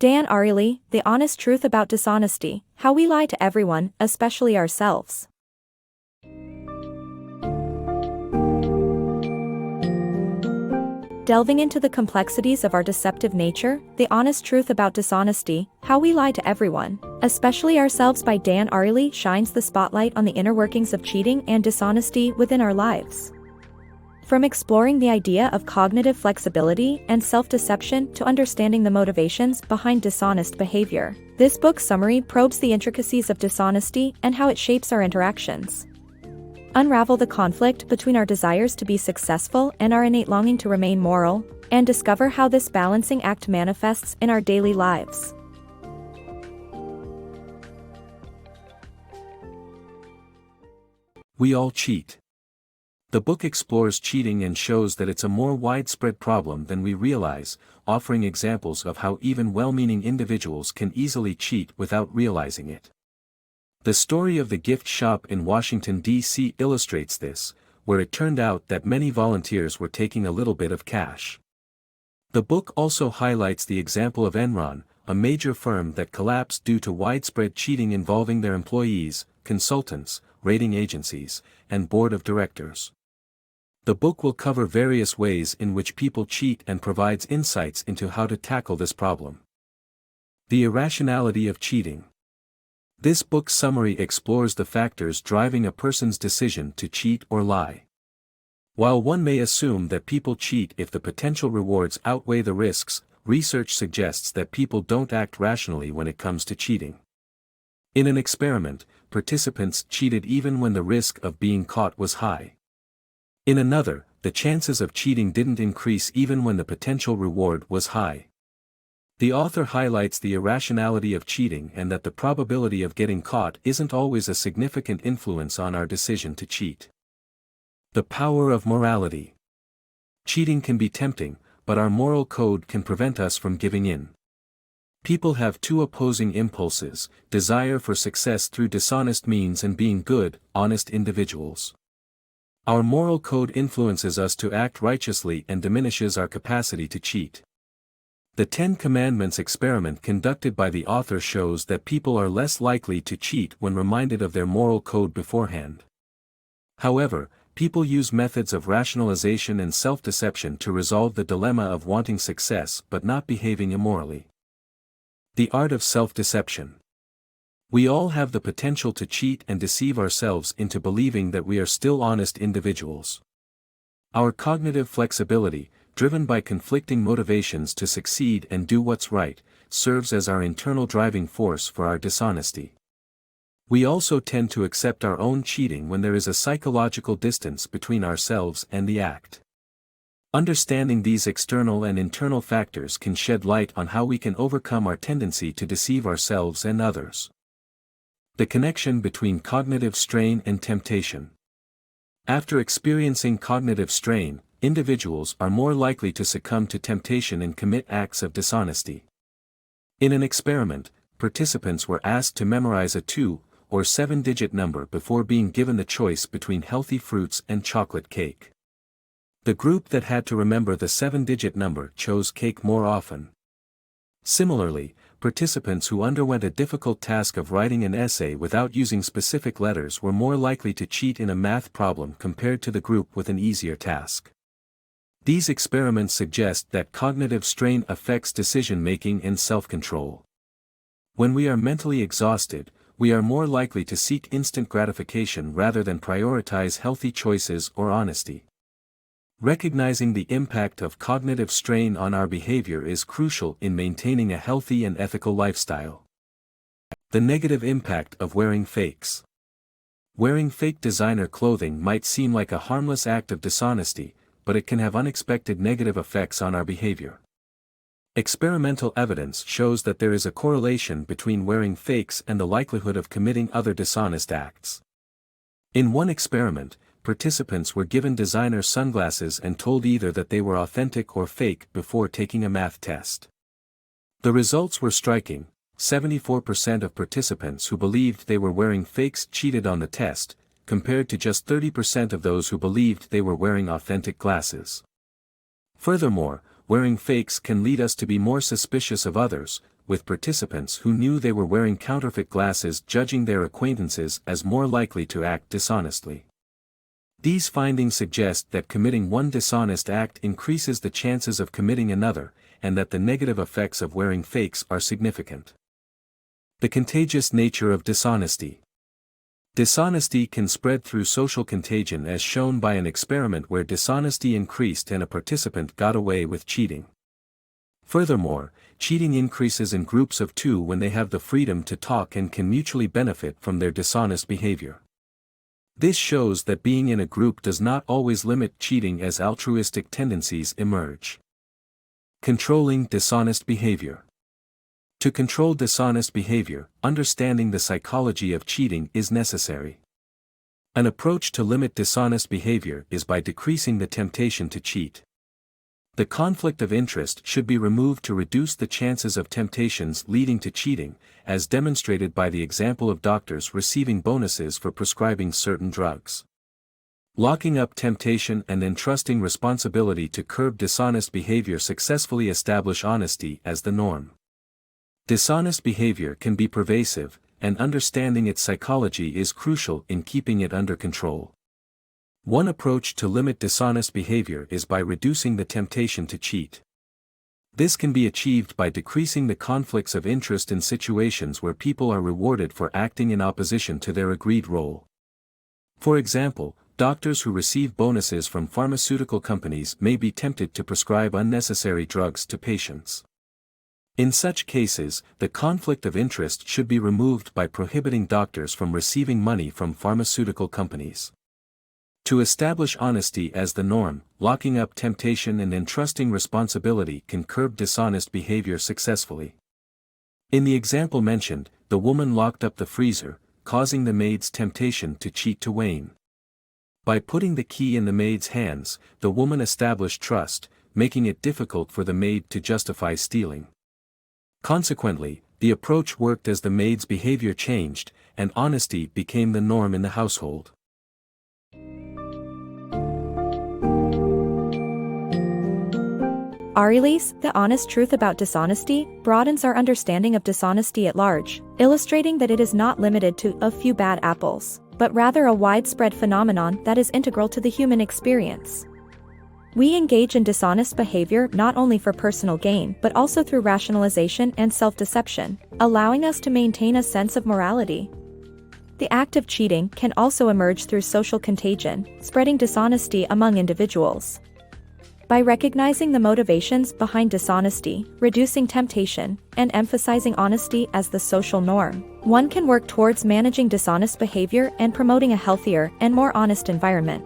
Ariely, The Honest Truth About Dishonesty, How We Lie to Everyone, Especially Ourselves. Delving into the complexities of our deceptive nature, The Honest Truth About Dishonesty, How We Lie to Everyone, Especially Ourselves by Ariely shines the spotlight on the inner workings of cheating and dishonesty within our lives. From exploring the idea of cognitive flexibility and self-deception to understanding the motivations behind dishonest behavior, this book summary probes the intricacies of dishonesty and how it shapes our interactions. Unravel the conflict between our desires to be successful and our innate longing to remain moral, and discover how this balancing act manifests in our daily lives. We all cheat. The book explores cheating and shows that it's a more widespread problem than we realize, offering examples of how even well-meaning individuals can easily cheat without realizing it. The story of the gift shop in Washington, D.C. illustrates this, where it turned out that many volunteers were taking a little bit of cash. The book also highlights the example of Enron, a major firm that collapsed due to widespread cheating involving their employees, consultants, rating agencies, and board of directors. The book will cover various ways in which people cheat and provides insights into how to tackle this problem. The Irrationality of Cheating. This book summary explores the factors driving a person's decision to cheat or lie. While one may assume that people cheat if the potential rewards outweigh the risks, research suggests that people don't act rationally when it comes to cheating. In an experiment, participants cheated even when the risk of being caught was high. In another, the chances of cheating didn't increase even when the potential reward was high. The author highlights the irrationality of cheating and that the probability of getting caught isn't always a significant influence on our decision to cheat. The power of morality. Cheating can be tempting, but our moral code can prevent us from giving in. People have two opposing impulses: desire for success through dishonest means and being good, honest individuals. Our moral code influences us to act righteously and diminishes our capacity to cheat. The Ten Commandments experiment conducted by the author shows that people are less likely to cheat when reminded of their moral code beforehand. However, people use methods of rationalization and self-deception to resolve the dilemma of wanting success but not behaving immorally. The art of self-deception. We all have the potential to cheat and deceive ourselves into believing that we are still honest individuals. Our cognitive flexibility, driven by conflicting motivations to succeed and do what's right, serves as our internal driving force for our dishonesty. We also tend to accept our own cheating when there is a psychological distance between ourselves and the act. Understanding these external and internal factors can shed light on how we can overcome our tendency to deceive ourselves and others. The connection between cognitive strain and temptation. After experiencing cognitive strain, individuals are more likely to succumb to temptation and commit acts of dishonesty. In an experiment, participants were asked to memorize a 2 or 7-digit number before being given the choice between healthy fruits and chocolate cake. The group that had to remember the 7-digit number chose cake more often. Similarly, participants who underwent a difficult task of writing an essay without using specific letters were more likely to cheat in a math problem compared to the group with an easier task. These experiments suggest that cognitive strain affects decision-making and self-control. When we are mentally exhausted, we are more likely to seek instant gratification rather than prioritize healthy choices or honesty. Recognizing the impact of cognitive strain on our behavior is crucial in maintaining a healthy and ethical lifestyle. The negative impact of wearing fakes. Wearing fake designer clothing might seem like a harmless act of dishonesty, but it can have unexpected negative effects on our behavior. Experimental evidence shows that there is a correlation between wearing fakes and the likelihood of committing other dishonest acts. In one experiment, participants were given designer sunglasses and told either that they were authentic or fake before taking a math test. The results were striking: 74% of participants who believed they were wearing fakes cheated on the test, compared to just 30% of those who believed they were wearing authentic glasses. Furthermore, wearing fakes can lead us to be more suspicious of others, with participants who knew they were wearing counterfeit glasses judging their acquaintances as more likely to act dishonestly. These findings suggest that committing one dishonest act increases the chances of committing another, and that the negative effects of wearing fakes are significant. The contagious nature of dishonesty. Dishonesty can spread through social contagion, as shown by an experiment where dishonesty increased and a participant got away with cheating. Furthermore, cheating increases in groups of two when they have the freedom to talk and can mutually benefit from their dishonest behavior. This shows that being in a group does not always limit cheating, as altruistic tendencies emerge. Controlling dishonest behavior. To control dishonest behavior, understanding the psychology of cheating is necessary. An approach to limit dishonest behavior is by decreasing the temptation to cheat. The conflict of interest should be removed to reduce the chances of temptations leading to cheating, as demonstrated by the example of doctors receiving bonuses for prescribing certain drugs. Locking up temptation and entrusting responsibility to curb dishonest behavior successfully establish honesty as the norm. Dishonest behavior can be pervasive, and understanding its psychology is crucial in keeping it under control. One approach to limit dishonest behavior is by reducing the temptation to cheat. This can be achieved by decreasing the conflicts of interest in situations where people are rewarded for acting in opposition to their agreed role. For example, doctors who receive bonuses from pharmaceutical companies may be tempted to prescribe unnecessary drugs to patients. In such cases, the conflict of interest should be removed by prohibiting doctors from receiving money from pharmaceutical companies. To establish honesty as the norm, locking up temptation and entrusting responsibility can curb dishonest behavior successfully. In the example mentioned, the woman locked up the freezer, causing the maid's temptation to cheat to wane. By putting the key in the maid's hands, the woman established trust, making it difficult for the maid to justify stealing. Consequently, the approach worked as the maid's behavior changed, and honesty became the norm in the household. Ariely's The Honest Truth About Dishonesty broadens our understanding of dishonesty at large, illustrating that it is not limited to a few bad apples, but rather a widespread phenomenon that is integral to the human experience. We engage in dishonest behavior not only for personal gain but also through rationalization and self-deception, allowing us to maintain a sense of morality. The act of cheating can also emerge through social contagion, spreading dishonesty among individuals. By recognizing the motivations behind dishonesty, reducing temptation, and emphasizing honesty as the social norm, one can work towards managing dishonest behavior and promoting a healthier and more honest environment.